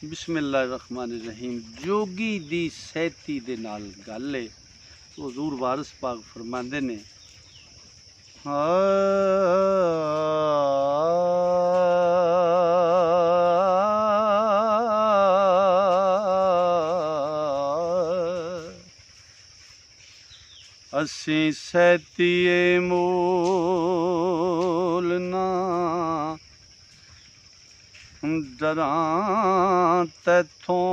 बिस्मिल्लाहिर्रहमानिर्रहीम। जोगी दी सैती दे नाल गल है। हुजूर वारिस पाक फरमांदे ने, असी सैतीए मोल ना डरां तैथों,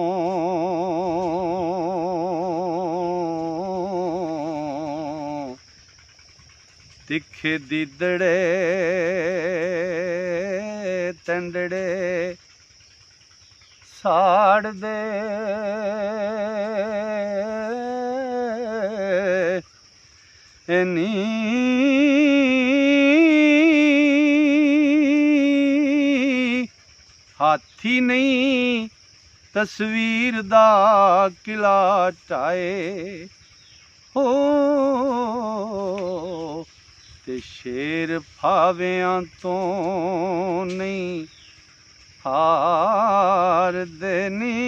तिखे दीदड़े तंडड़े साड़ दे, नी हाथी नहीं तस्वीर दा किला टाए हो, ते शेर फावियां तो नहीं हार देनी,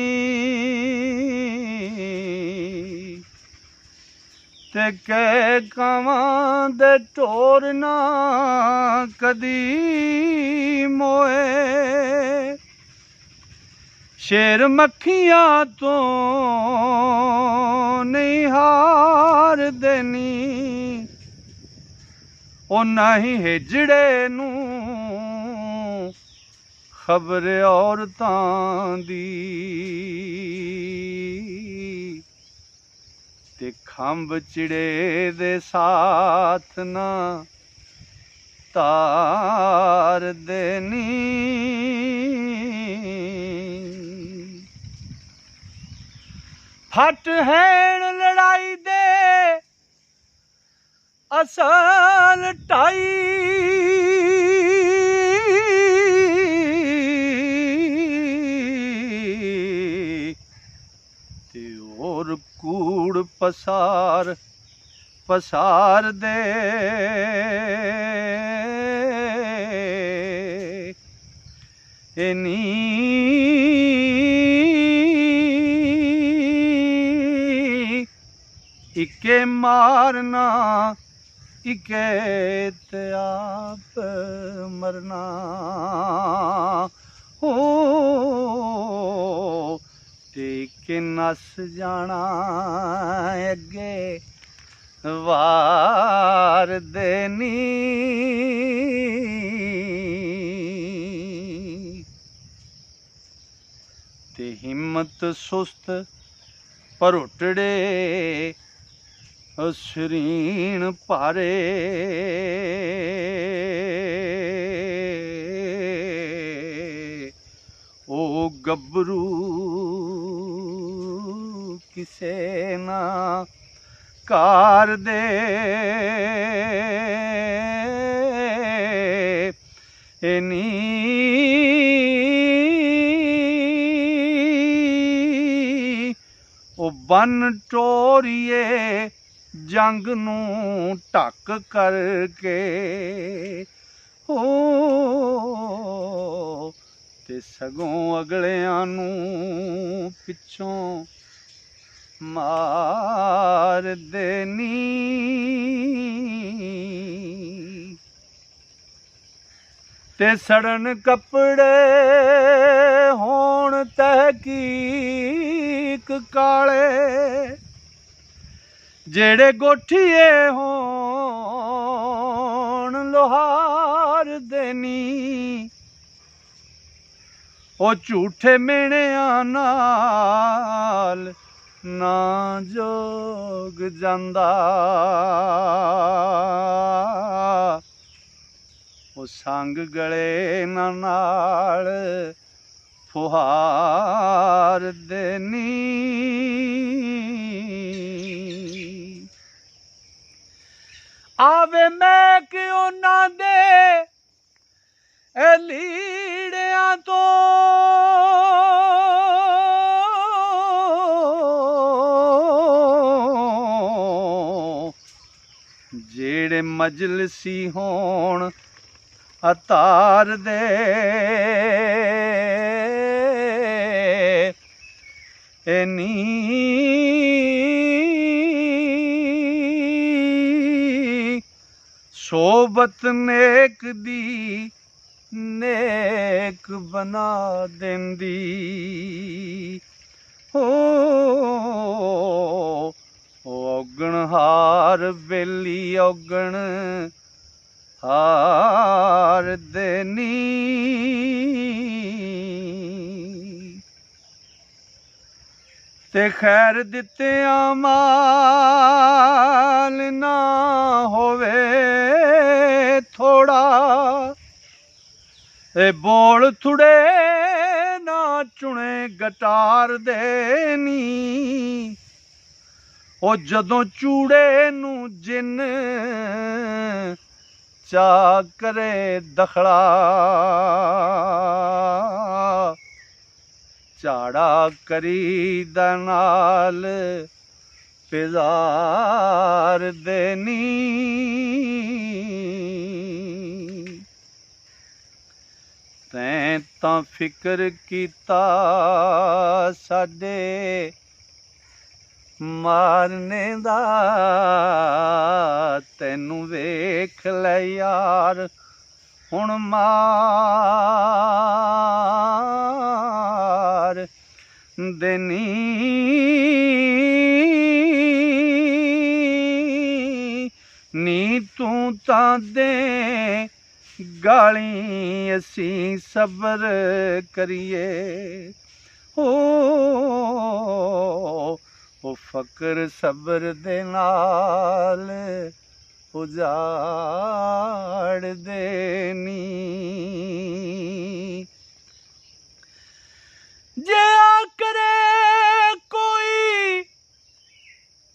ते कै कावां दे टोरना कदी मोए, शेर मक्खियां तो नहीं हार देनी, ओ नहीं हिजड़े नू खबर औरतां दी, ते खंभ चिड़े दे साथ ना तार देनी, फट हैण लड़ाई दे असल टाई, ते और कूड़ पसार पसार दे, नी इके मारना इके ते आप मरना हो, ते इके नस जाना अगे वार देनी, ते हिम्मत सुस्त भरोटड़े शरीन भारे, ओ गबरू किसे ना कार दे, नी ओ बन टोरिए जंग नू ढक करके हो, ते सगों अगलियां नू पिछों मार देनी, ते सड़न कपड़े होण तहकीक काले, जेड़े गोठिए होण लोहार देनी, ओ झूठे मेणियां नाल ना जोग जांदा, ओ संग गले नाल फुहार देनी, आवे मैं कि उन्हां दे लीड़ियां तो, जेड़े मजलसी होण अतार दे, एनी सोबत नेक दी नेक बना देंदी हो औगण हार बेली औगण हार देनी ते खैर दित्तियां माल ना होवे थोड़ा ए बोल थुड़े ना चुने गटार देनी ओ जदों चूड़े नू जिन चा करे दखड़ा झाड़ा करी दा नाल पिजार देनी तैं तां फिक्र कीता साडे मारने दा तैनू वेख लै यार हुण मार देनी नी तू तां दे गाली असी सबर करिए ओ फकर सबर दे नाल उजाड़ देनी जे करे कोई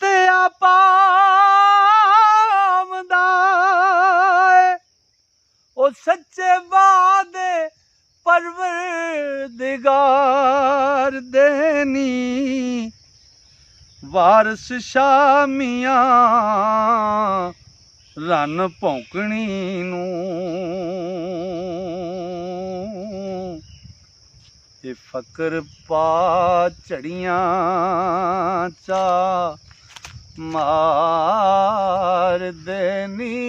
ते आपावदा ओ सच्चे वादे परवरदिगार देनी वारस शामियां रन भौंकनी नू ए फकर पा झड़ियां चा मार देनी।